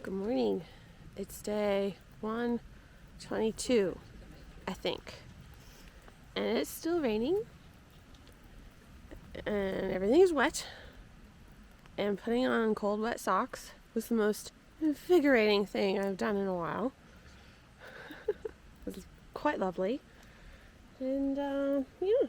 Good morning. It's day 122, I think. And it's still raining. And everything is wet. And putting on cold, wet socks was the most invigorating thing I've done in a while. It was quite lovely. And, yeah.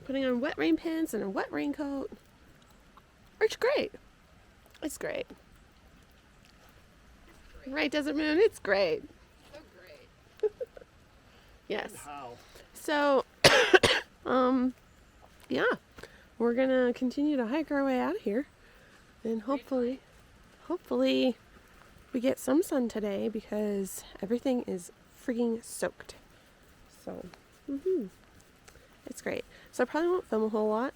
Putting on wet rain pants and a wet raincoat. It's great. It's great. Right, Desert Moon? It's great. So great. Yes. How? So, yeah. We're gonna continue to hike our way out of here. And hopefully we get some sun today because everything is freaking soaked. So, it's great. So I probably won't film a whole lot.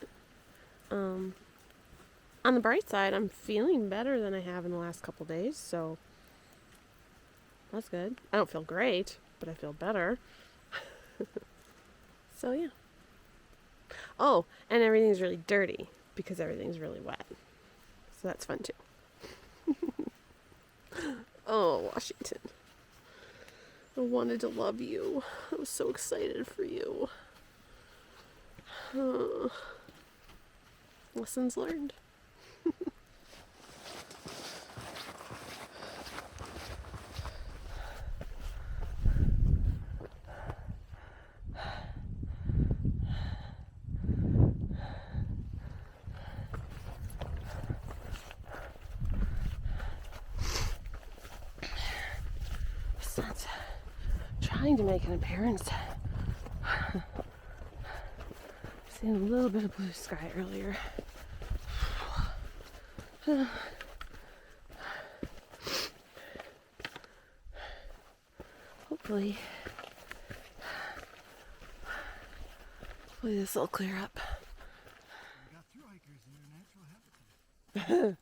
On the bright side, I'm feeling better than I have in the last couple days, so that's good. I don't feel great, but I feel better. So yeah. Oh, and everything's really dirty because everything's really wet. So that's fun too. Oh, Washington. I wanted to love you. I was so excited for you. Lessons learned. Sun's trying to make an appearance. Seen a little bit of blue sky earlier. Hopefully this will clear up. We got through hikers in their natural habitat.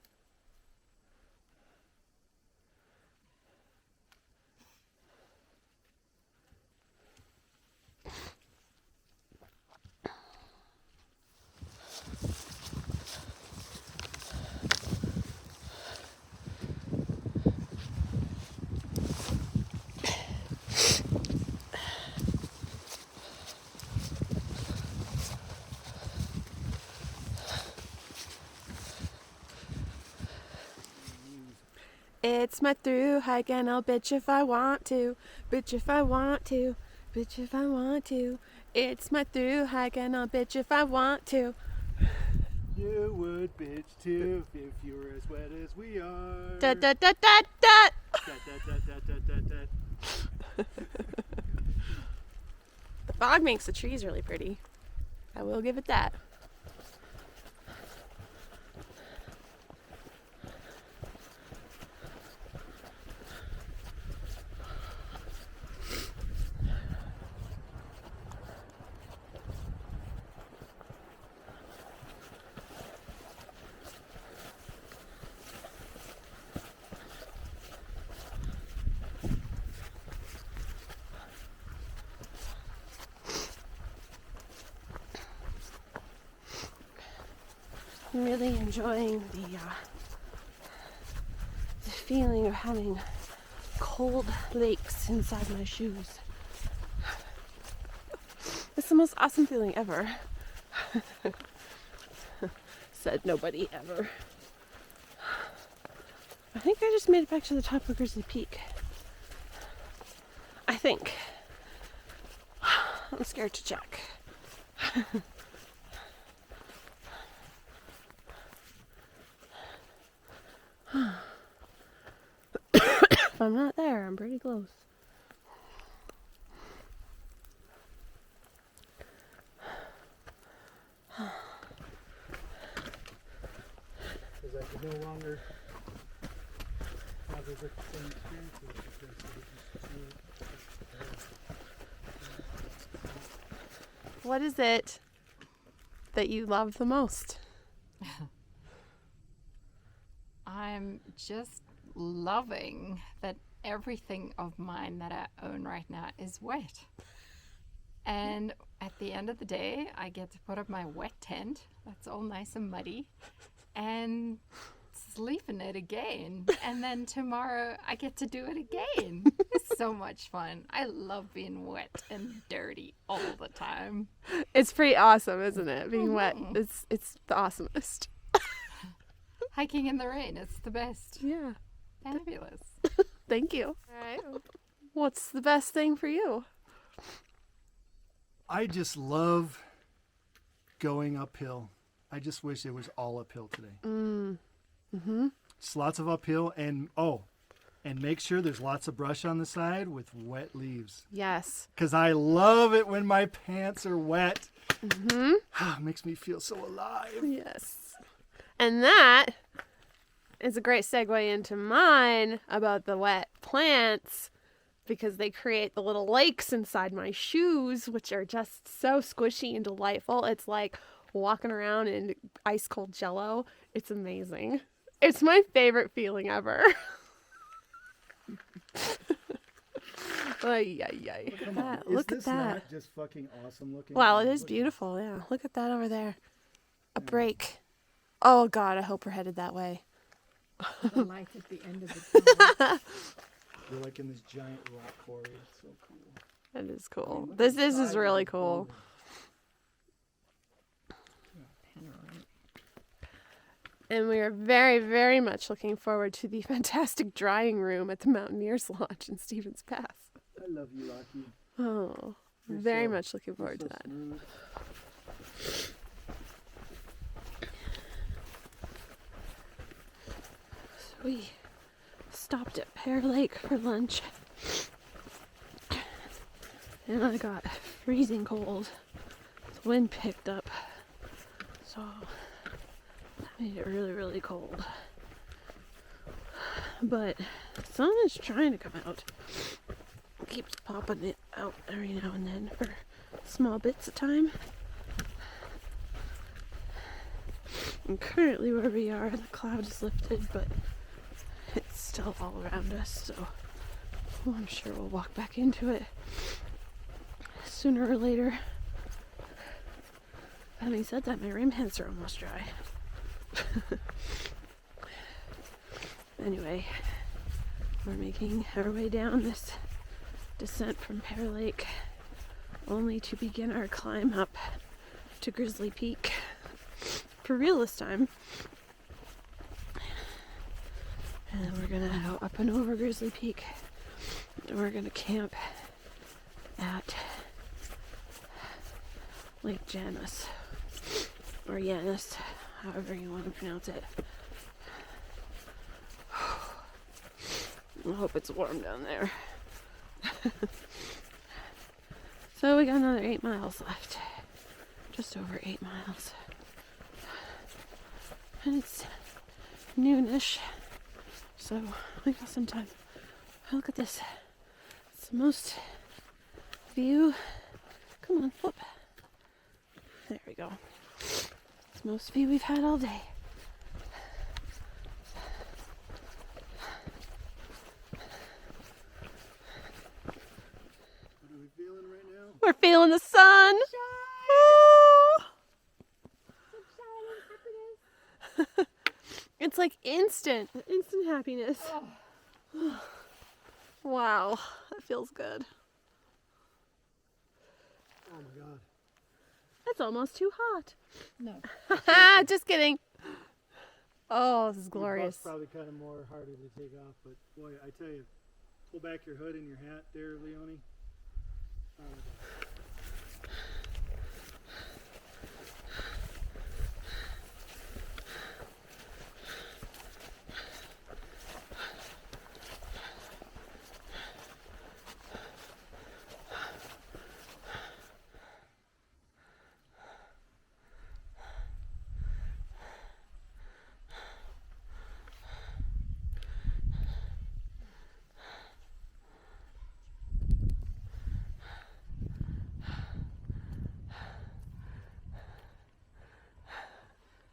It's my through hike and I'll bitch if I want to. Bitch if I want to. Bitch if I want to. It's my through hike and I'll bitch if I want to. You would bitch too if you were as wet as we are. Da da da da da. The fog makes the trees really pretty. I will give it that. I'm really enjoying the feeling of having cold lakes inside my shoes. It's the most awesome feeling ever. Said nobody ever. I think I just made it back to the top of Grizzly Peak. I think. I'm scared to check. If I'm not there, I'm pretty close. Because I could no longer have the same experiences because What is it that you love the most? I'm just loving that everything of mine that I own right now is wet. And at the end of the day, I get to put up my wet tent. That's all nice and muddy. and sleep in it again. And then tomorrow I get to do it again. It's so much fun. I love being wet and dirty all the time. It's pretty awesome, isn't it? Being wet. It's the awesomest. Hiking in the rain, it's the best. Yeah. Fabulous. Thank you. All right. What's the best thing for you? I just love going uphill. I just wish it was all uphill today. Mm-hmm. Just lots of uphill, and make sure there's lots of brush on the side with wet leaves. Yes. Because I love it when my pants are wet. Mm-hmm. It makes me feel so alive. Yes. And that is a great segue into mine about the wet plants, because they create the little lakes inside my shoes, which are just so squishy and delightful. It's like walking around in ice cold Jello. It's amazing. It's my favorite feeling ever. Ay, ay, ay. Come on. Look Is at this that. not just fucking awesome looking? Wow, it is Look- beautiful. Yeah, look at that over there. A break. Oh God, I hope we're headed that way. The light at the end of the tunnel. You're like in this giant rock quarry. It's so cool. That is cool. Look at This the is size of really the cool. building. And we are very, very much looking forward to the fantastic drying room at the Mountaineers Lodge in Stevens Pass. I love you, Lucky. Oh, You're very so- much looking You're forward so to that. smooth. So we stopped at Pear Lake for lunch. And I got freezing cold. The wind picked up. So that made it really, really cold. But the sun is trying to come out. It keeps popping it out every now and then for small bits of time. And currently where we are, the cloud is lifted, but it's still all around us, so I'm sure we'll walk back into it sooner or later. Having said that, my rim hands are almost dry. Anyway, we're making our way down this descent from Pear Lake, only to begin our climb up to Grizzly Peak. For real this time. And then we're gonna go up and over Grizzly Peak. And we're gonna camp at Lake Janis. Or Janis, however you want to pronounce it. I hope it's warm down there. So we got another 8 miles left. Just over 8 miles. And it's noonish, so we got some time. Look at this. It's the most view. Come on, whoop. There we go. It's the most view we've had all day. What are we feeling right now? We're feeling the sun. It's like instant happiness. Wow, that feels good. Oh my god. It's almost too hot. No. Just kidding. Oh, this is Your glorious. butt's probably kind of more harder to take off, but boy, I tell you, pull back your hood and your hat there, Leonie. Oh my god.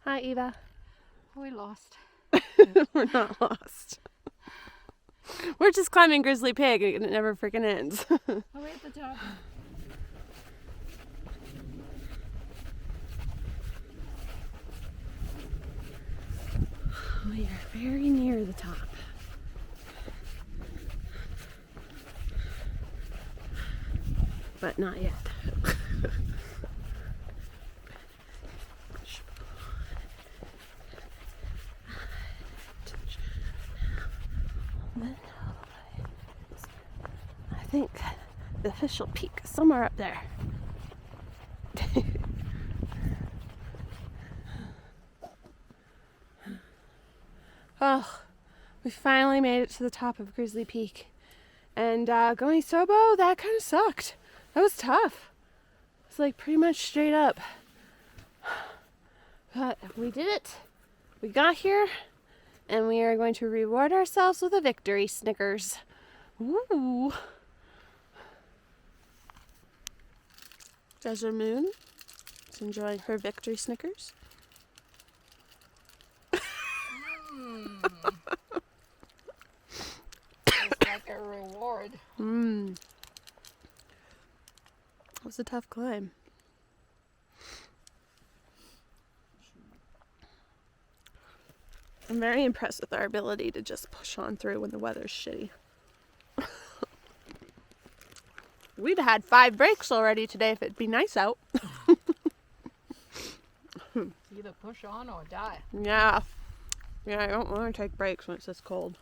Hi, Eva. We lost. We're not lost. We're just climbing Grizzly Pig and it never freaking ends. Are we at the top? We are very near the top. But not yet. I think the official peak is somewhere up there. Oh, we finally made it to the top of Grizzly Peak. And going Sobo, that kind of sucked. That was tough. It's like pretty much straight up. But we did it. We got here. And we are going to reward ourselves with a victory Snickers. Ooh. Desert Moon is enjoying her victory Snickers. It's like a reward. It was a tough climb. I'm very impressed with our ability to just push on through when the weather's shitty. We'd had 5 breaks already today if it'd be nice out. Either push on or die. Yeah. Yeah, I don't want to take breaks when it's this cold.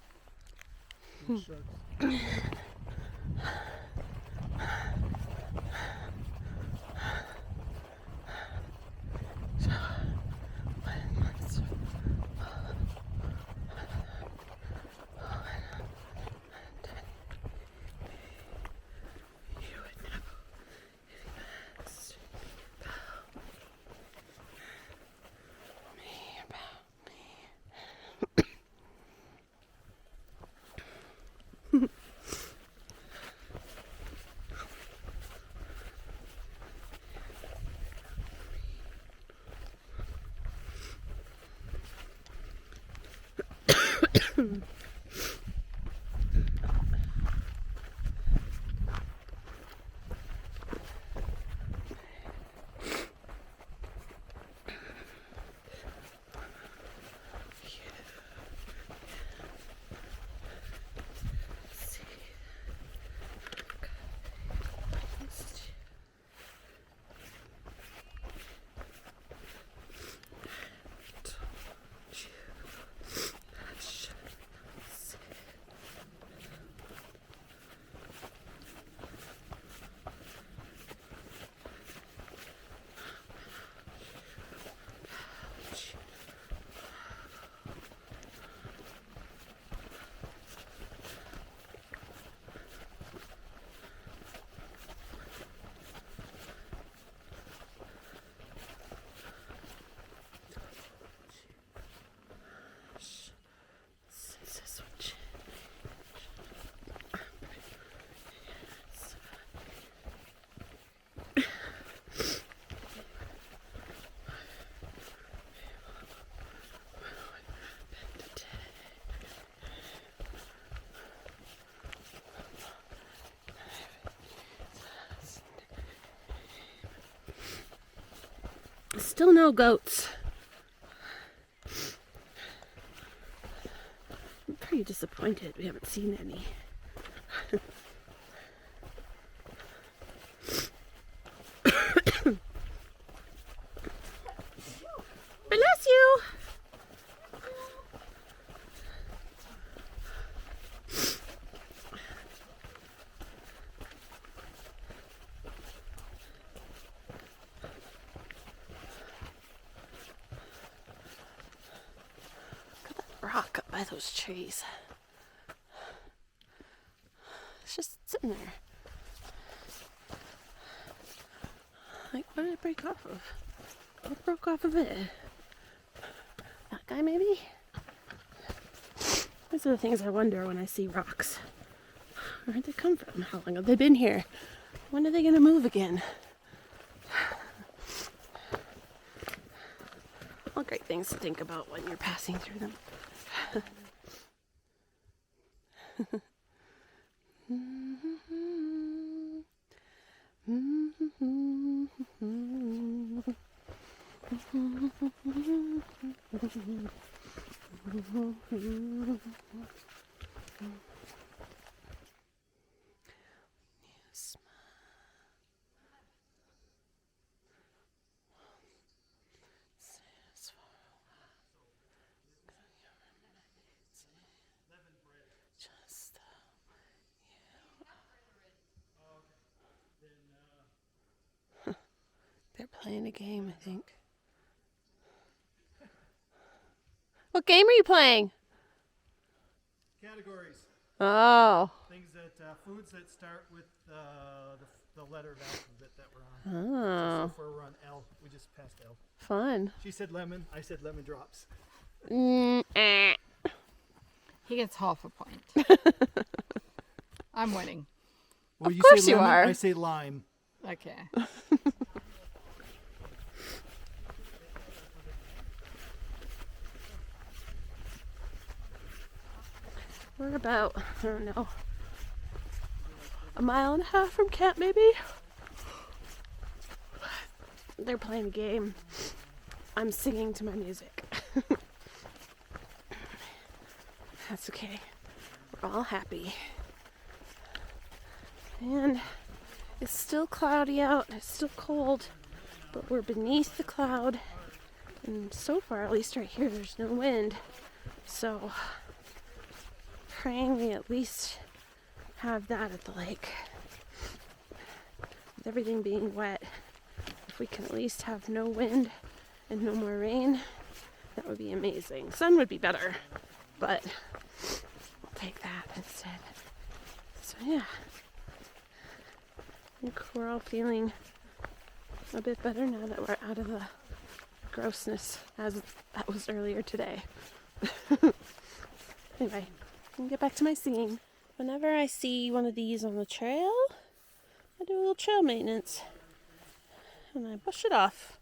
Shucks. Still no goats. I'm pretty disappointed we haven't seen any. Bless you! Rock up by those trees. It's just sitting there. Like, what did it break off of? What broke off of it? That guy, maybe? Those are the things I wonder when I see rocks. Where did they come from? How long have they been here? When are they going to move again? All great things to think about when you're passing through them. They're playing a game, I think. What game are you playing? Categories. Oh. Things that, foods that start with the letter of alphabet that we're on. Oh. So far we're on L. We just passed L. Fun. She said lemon. I said lemon drops. He gets half a point. I'm winning. Well, Of course say you lemon, are. I say lime. Okay. We're about, I don't know, a mile and a half from camp, maybe? They're playing a game. I'm singing to my music. That's okay. We're all happy. And it's still cloudy out. It's still cold. But we're beneath the cloud. And so far, at least right here, there's no wind. So, praying we at least have that at the lake. With everything being wet, if we can at least have no wind and no more rain, that would be amazing. Sun would be better, but we'll take that instead. So yeah, I think we're all feeling a bit better now that we're out of the grossness as that was earlier today. Anyway, I can get back to my singing. Whenever I see one of these on the trail, I do a little trail maintenance. And I brush it off.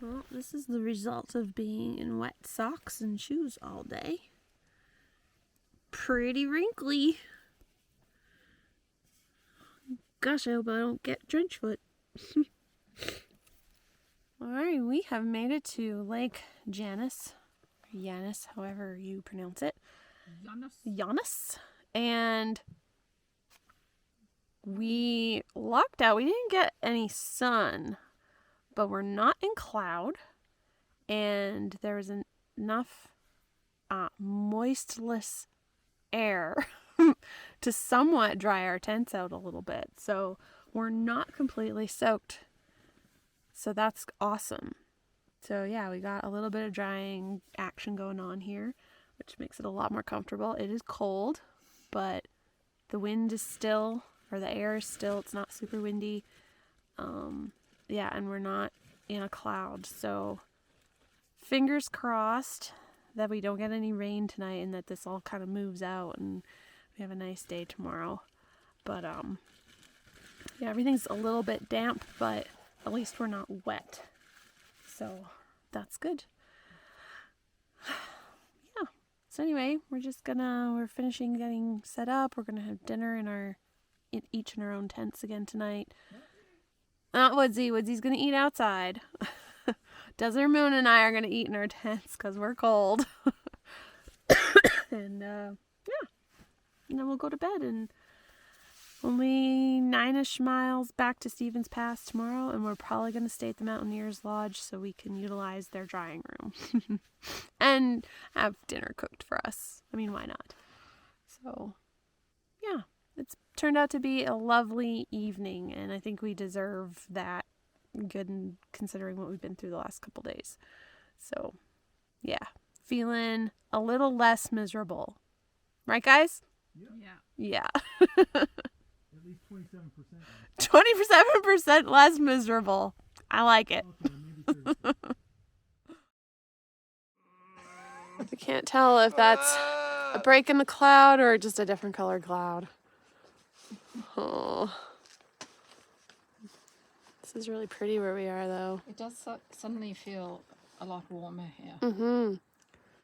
Well, this is the result of being in wet socks and shoes all day. Pretty wrinkly. Gosh, I hope I don't get trench foot. Alright, we have made it to Lake Janis. Janis, however you pronounce it. Janis. And we lucked out. We didn't get any sun, but we're not in cloud. And there was enough moistless air to somewhat dry our tents out a little bit. So we're not completely soaked. So that's awesome. So yeah, we got a little bit of drying action going on here, which makes it a lot more comfortable. It is cold, but the wind is still, or the air is still, it's not super windy. Yeah, and we're not in a cloud. So fingers crossed that we don't get any rain tonight and that this all kind of moves out and we have a nice day tomorrow. But yeah, everything's a little bit damp, but at least we're not wet. So that's good. Yeah. So anyway, we're finishing getting set up. We're gonna have dinner each in our own tents again tonight. Not Woodsy. Woodsy's gonna eat outside. Desert Moon and I are gonna eat in our tents because we're cold. And yeah. And then we'll go to bed, and only 9-ish miles back to Stevens Pass tomorrow, and we're probably going to stay at the Mountaineers Lodge so we can utilize their drying room and have dinner cooked for us. I mean, why not? So, yeah, it's turned out to be a lovely evening, and I think we deserve that, good considering what we've been through the last couple days. So, yeah, feeling a little less miserable. Right, guys? Yeah. Yeah. At least 27%. 27% less miserable. I like it. Okay, maybe 30. I can't tell if that's a break in the cloud or just a different colored cloud. Oh. This is really pretty where we are, though. It does suddenly feel a lot warmer here. Mm-hmm.